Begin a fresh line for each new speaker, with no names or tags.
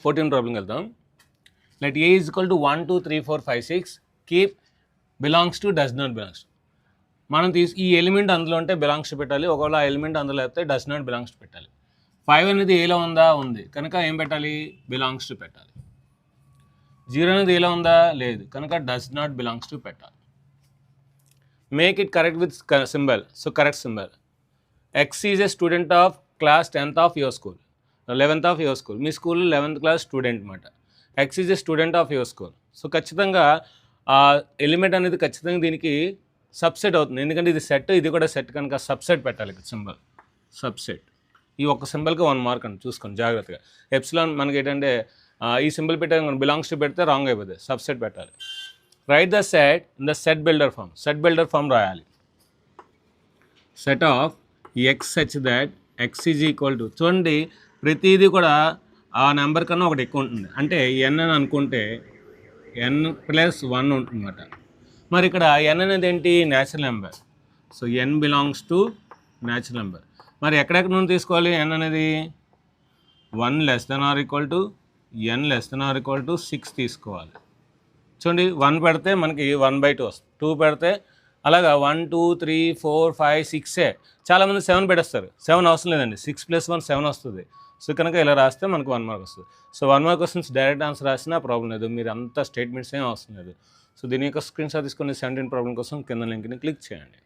14 ప్రాబ్లంకి వెళ్తాం. Let A is equal to 1 2 3 4 5 6 keep belongs to does not belongs to. మనం ఈ ఎలిమెంట్ అందులో ఉంటే బిలాంగ్స్ టు పెట్టాలి, ఒకవేళ ఆ ఎలిమెంట్ అందులో అయితే డస్ నాట్ బిలాంగ్స్ టు పెట్టాలి. 5 అనేది ఏలో ఉందా? ఉంది, కనుక ఏం పెట్టాలి? బిలాంగ్స్ టు పెట్టాలి. 0 అనేది ఏలో ఉందా? లేదు, కనుక డస్ నాట్ బిలాంగ్స్ టు పెట్టాలి. Make it correct with symbol. So correct symbol. X is a student of class 10th of your school, 11th of your school. మీ స్కూల్ 11th క్లాస్ స్టూడెంట్ అనమాట. X is a student of your school. So ఖచ్చితంగా ఆ element అనేది ఖచ్చితంగా దీనికి subset అవుతుంది, ఎందుకంటే ఇది సెట్, ఇది కూడా సెట్, కనుక సబ్సెట్ పెట్టాలి సింబల్. సబ్సెట్. ఈ ఒక్క సింబల్కి 1 మార్క్ అని చూసుకోండి జాగ్రత్తగా. ఎప్సిలాన్ మనకి ఏంటంటే ఈ సింబల్ పెట్టే బిలాంగ్స్ టు పెడితే రాంగ్ అయిపోతుంది, సబ్సెట్ పెట్టాలి. Write the set in the set builder form. Set builder form రాయాలి. Set of x such that x is equal to, చూడండి ప్రతిదీ కూడా ఆ నెంబర్ కన్నా ఒకటి ఎక్కువ ఉంటుంది, అంటే ఎన్ అని అనుకుంటే n+1 ఉంటుంది అన్నమాట. మరి ఇక్కడ n అనేది ఏంటి? Natural number. So n belongs to natural number. మరి ఎక్కడెక్కడ నుండి తీసుకోవాలి n అనేది? 1 ≤ n ≤ 6 తీసుకోవాలి. చూడండి 1 పెడితే మనకి 1/2 వస్తుంది, 2 పెడితే అలాగా 1 2 3 4 5 6. చాలామంది 7 పెట్టేస్తారు, 7 అవసరం లేదండి, 6 + 1 7 వస్తుంది. సో కనుక ఇలా రాస్తే మనకు 1 మార్క్ వస్తుంది. So 1 mark questions direct answer రాసినా ప్రాబ్లం లేదు, మీరు అంత స్టేట్మెంట్స్ ఏం అవసరం లేదు. సో దీని యొక్క స్క్రీన్ షాట్ తీసుకొని 17 ప్రాబ్లం కోసం కింద లింక్ని క్లిక్ చేయండి.